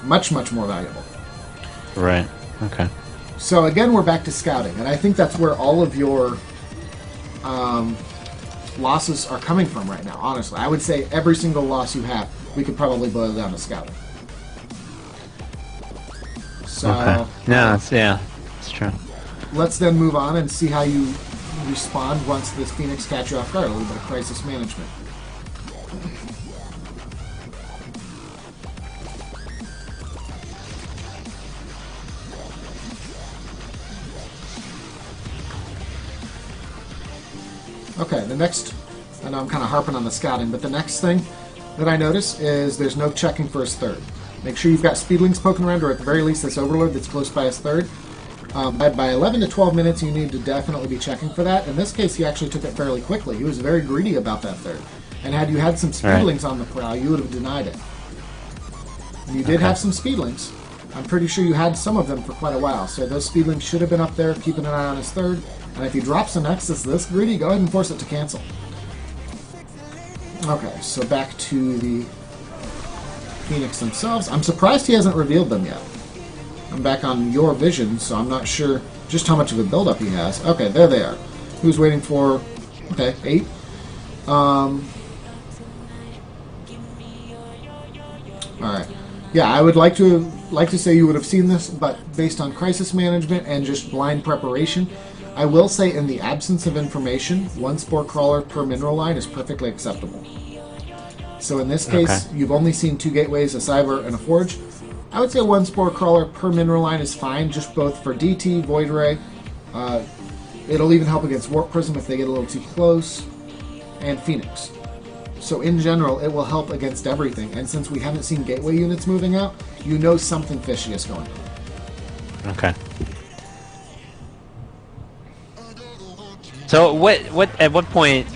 Much, much more valuable. Right. Okay. So again, we're back to scouting, and I think that's where all of your losses are coming from right now, honestly. I would say every single loss you have, we could probably boil down to scouting. So, okay. No, it's true. Let's then move on and see how you respond once this Phoenix catch you off guard. A little bit of crisis management. Okay, the next, I know I'm kind of harping on the scouting, but the next thing that I notice is there's no checking for his third. Make sure you've got speedlings poking around, or at the very least this overlord that's close by his third. By 11 to 12 minutes, you need to definitely be checking for that. In this case, he actually took it fairly quickly. He was very greedy about that third. And had you had some speedlings on the prowl, you would have denied it. You did have some speedlings. I'm pretty sure you had some of them for quite a while. So those speedlings should have been up there, keeping an eye on his third. And if he drops an Nexus this greedy, go ahead and force it to cancel. Okay, so back to the Phoenix themselves. I'm surprised he hasn't revealed them yet. I'm back on your vision, so I'm not sure just how much of a build-up he has. Okay, there they are. He was waiting for, okay, 8. Alright. Yeah, I would like to say you would have seen this, but based on crisis management and just blind preparation, I will say in the absence of information, 1 spore crawler per mineral line is perfectly acceptable. So in this case, you've only seen 2 gateways, a cyber, and a forge. I would say 1 spore crawler per mineral line is fine, just both for DT, Void Ray. It'll even help against Warp Prism if they get a little too close, and Phoenix. So in general, it will help against everything. And since we haven't seen gateway units moving out, you know something fishy is going on. Okay. So at what point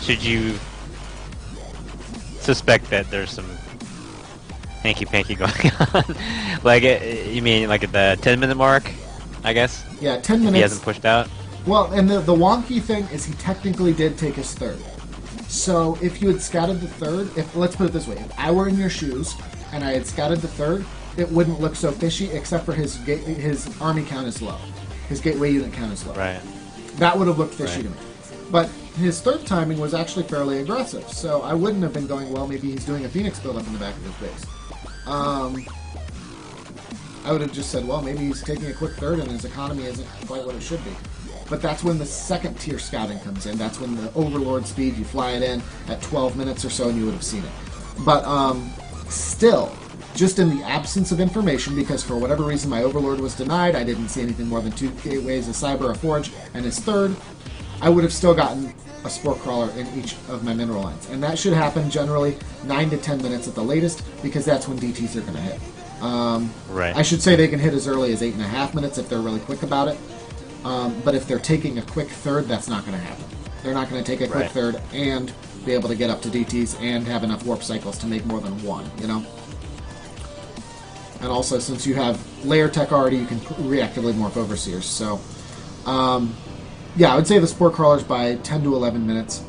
should you suspect that there's some hanky-panky going on? Like, you mean like at the 10-minute mark, I guess? Yeah, 10 minutes. If he hasn't pushed out? Well, and the wonky thing is he technically did take his third. So if you had scouted the third, let's put it this way, if I were in your shoes and I had scouted the third, it wouldn't look so fishy, except for his army count is low. His gateway unit count is low. Right. That would have looked fishy to me. But his third timing was actually fairly aggressive, so I wouldn't have been going, well, maybe he's doing a Phoenix build-up in the back of his base. I would have just said, well, maybe he's taking a quick third and his economy isn't quite what it should be. But that's when the second tier scouting comes in. That's when the Overlord speed, you fly it in at 12 minutes or so and you would have seen it. But still, just in the absence of information, because for whatever reason my Overlord was denied, I didn't see anything more than 2 gateways, a Cyber, a Forge, and his third, I would have still gotten a Spore Crawler in each of my mineral lines. And that should happen generally 9 to 10 minutes at the latest, because that's when DTs are going to hit. Right. I should say they can hit as early as 8.5 minutes if they're really quick about it. But if they're taking a quick third, that's not going to happen. They're not going to take a quick third and be able to get up to DTs and have enough warp cycles to make more than 1, you know? And also, since you have layer tech already, you can reactively morph Overseers. So, yeah, I would say the Spore Crawlers by 10 to 11 minutes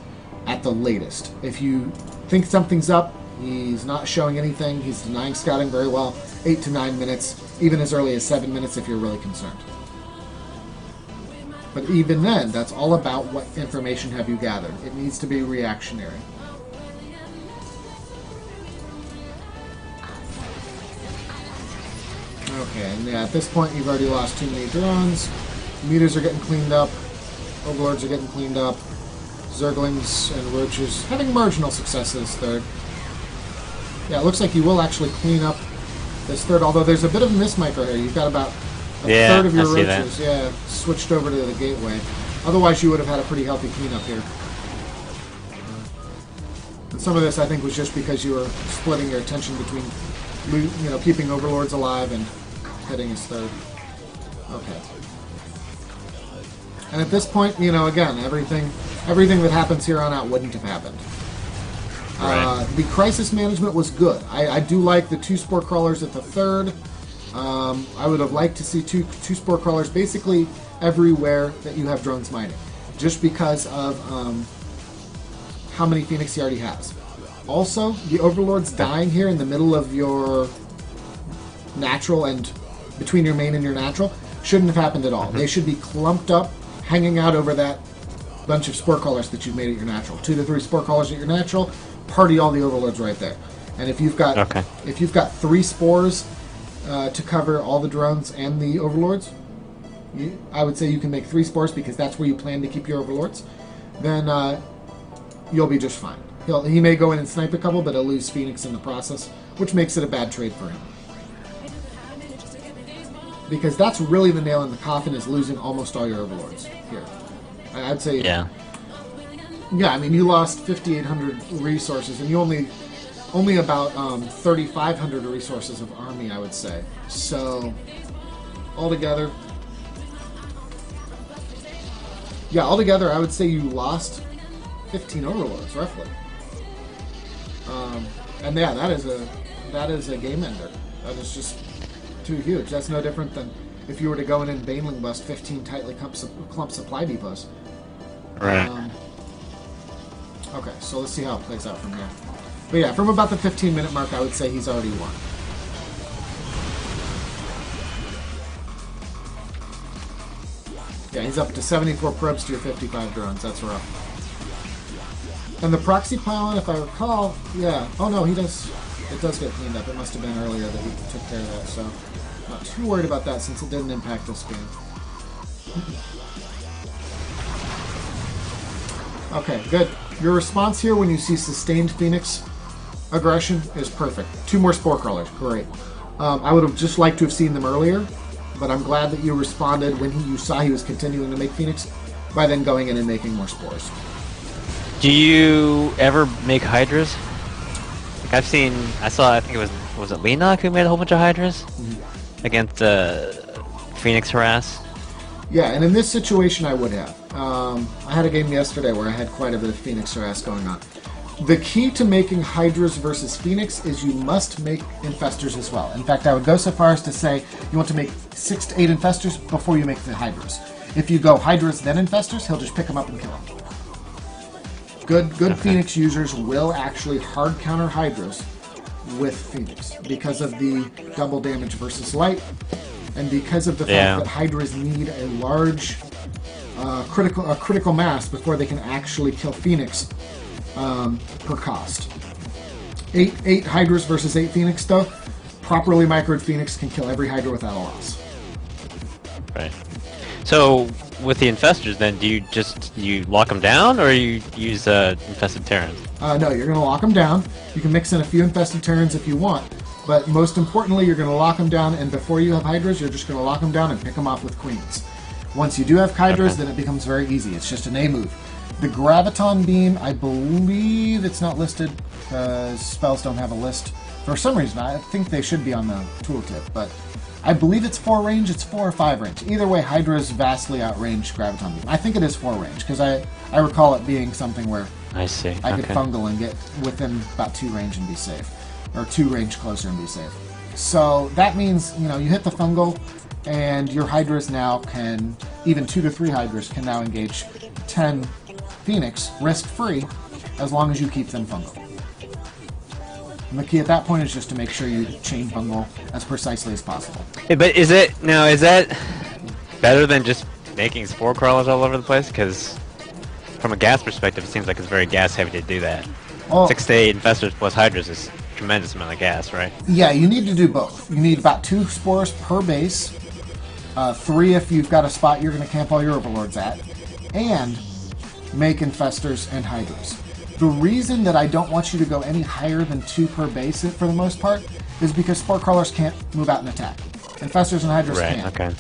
at the latest. If you think something's up, he's not showing anything, he's denying scouting very well, 8 to 9 minutes, even as early as 7 minutes if you're really concerned. But even then, that's all about what information have you gathered. It needs to be reactionary. Okay, and yeah, at this point you've already lost too many drones. Meters are getting cleaned up. Overlords are getting cleaned up. Zerglings and Roaches having marginal success this third. Yeah, it looks like you will actually clean up this third, although there's a bit of a mismicro here. You've got about a third of your Roaches, switched over to the gateway. Otherwise, you would have had a pretty healthy cleanup here. And some of this, I think, was just because you were splitting your attention between, keeping Overlords alive and hitting his third. Okay. And at this point, again, everything that happens here on out wouldn't have happened. The crisis management was good. I do like the 2 Spore Crawlers at the third. I would have liked to see two Spore Crawlers basically everywhere that you have drones mining, just because of how many Phoenix he already has. Also, the Overlords dying here in the middle of your natural and between your main and your natural shouldn't have happened at all. They should be clumped up, hanging out over that bunch of Spore Callers that you've made at your natural. 2 to 3 Spore Callers at your natural, party all the Overlords right there. And if you've got 3 spores to cover all the drones and the Overlords, I would say you can make 3 spores because that's where you plan to keep your Overlords. Then you'll be just fine. He may go in and snipe a couple, but he'll lose Phoenix in the process, which makes it a bad trade for him. Because that's really the nail in the coffin, is losing almost all your Overlords here. I'd say... Yeah. Yeah, I mean, you lost 5,800 resources, and you only about 3,500 resources of army, I would say. So, altogether... Yeah, altogether, I would say you lost 15 Overlords, roughly. And yeah, that is a game ender. That is just too huge. That's no different than if you were to go in and Baneling bust 15 tightly clumped supply depots. Right. Okay, so let's see how it plays out from here. But yeah, from about the 15-minute mark, I would say he's already won. Yeah, he's up to 74 probes to your 55 drones. That's rough. And the proxy pylon, if I recall, yeah. Oh no, he does. It does get cleaned up. It must have been earlier that he took care of that. So, not too worried about that since it didn't impact this game. Okay, good. Your response here when you see sustained Phoenix aggression is perfect. 2 more Spore Crawlers, great. I would have just liked to have seen them earlier, but I'm glad that you responded when you saw he was continuing to make Phoenix by then going in and making more spores. Do you ever make Hydras? Like I think it was it Leenock who made a whole bunch of Hydras against Phoenix Harass? Yeah, and in this situation I would have. I had a game yesterday where I had quite a bit of Phoenix Harass going on. The key to making Hydras versus Phoenix is you must make Infestors as well. In fact, I would go so far as to say you want to make 6 to 8 Infestors before you make the Hydras. If you go Hydras then Infestors, he'll just pick them up and kill them. Good Phoenix users will actually hard counter Hydras with Phoenix because of the double damage versus light, and because of the fact that Hydras need a large critical mass before they can actually kill Phoenix per cost. 8 Hydras versus 8 Phoenix, though. Properly microed Phoenix can kill every Hydra without a loss. Right. So, with the Infestors, then, do you lock them down, or you use Infested Terrans? No, you're going to lock them down. You can mix in a few Infested Terrans if you want, but most importantly, you're going to lock them down, and before you have Hydras, you're just going to lock them down and pick them off with Queens. Once you do have Hydras, then it becomes very easy. It's just an A move. The Graviton Beam, I believe it's not listed, because spells don't have a list. For some reason, I think they should be on the tooltip, but I believe it's 4 range, it's 4 or 5 range. Either way, Hydra's vastly outranged Graviton Beam. I think it is 4 range, because I recall it being something where I could fungal and get within about 2 range and be safe. Or 2 range closer and be safe. So that means, you hit the fungal, and your Hydras now can, even 2 to 3 Hydras can now engage 10 Phoenix risk-free, as long as you keep them fungal. And the key at that point is just to make sure you chain fungal as precisely as possible. Yeah, but is that better than just making Spore Crawlers all over the place? Because from a gas perspective, it seems like it's very gas-heavy to do that. Well, 6 to 8 Infestors plus Hydras is a tremendous amount of gas, right? Yeah, you need to do both. You need about 2 spores per base, 3 if you've got a spot you're going to camp all your Overlords at, and make Infestors and Hydras. The reason that I don't want you to go any higher than 2 per base for the most part is because Spore Crawlers can't move out and attack. Infestors and Hydras can. Okay.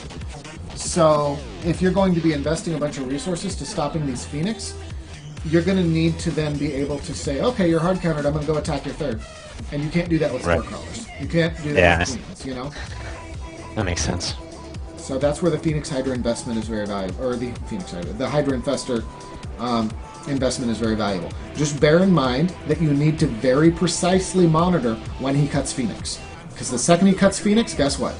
So if you're going to be investing a bunch of resources to stopping these Phoenix, you're going to need to then be able to say, okay, you're hard countered, I'm going to go attack your 3rd. And you can't do that with Spore Crawlers. You can't do that with Queens, That makes sense. So that's where the Phoenix Hydra investment is very valuable, or the Hydra Infestor investment is very valuable. Just bear in mind that you need to very precisely monitor when he cuts Phoenix. Because the second he cuts Phoenix, guess what?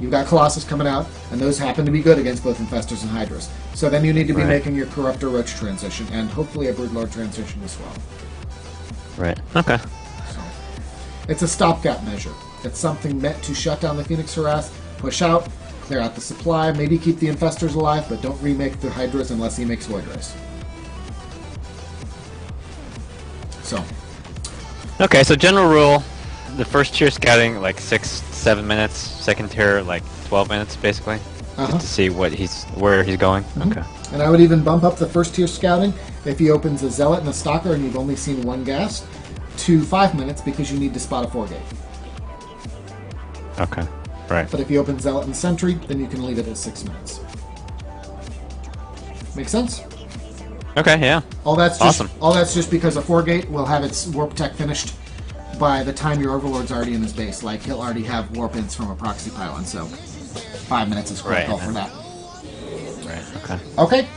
You've got Colossus coming out, and those happen to be good against both Infestors and Hydras. So then you need to be making your Corruptor Roach transition, and hopefully a Broodlord transition as well. Right. Okay. So, it's a stopgap measure. It's something meant to shut down the Phoenix Harass, push out, clear out the supply, maybe keep the infestors alive, but don't remake the Hydras unless he makes Void Rays. So. Okay, so general rule, the first tier scouting like 6-7 minutes, second tier like 12 minutes basically. Just to see where he's going. Okay. And I would even bump up the first tier scouting if he opens a Zealot and a Stalker and you've only seen one ghast to 5 minutes because you need to spot a 4-gate. Okay. Right. But if you open Zealot and Sentry, then you can leave it at 6 minutes. Make sense? Okay, yeah. All that's just, awesome. All that's just because a 4-gate will have its warp tech finished by the time your Overlord's already in his base. Like, he'll already have warp ins from a proxy pylon, so 5 minutes is critical for that. Right, okay. Okay.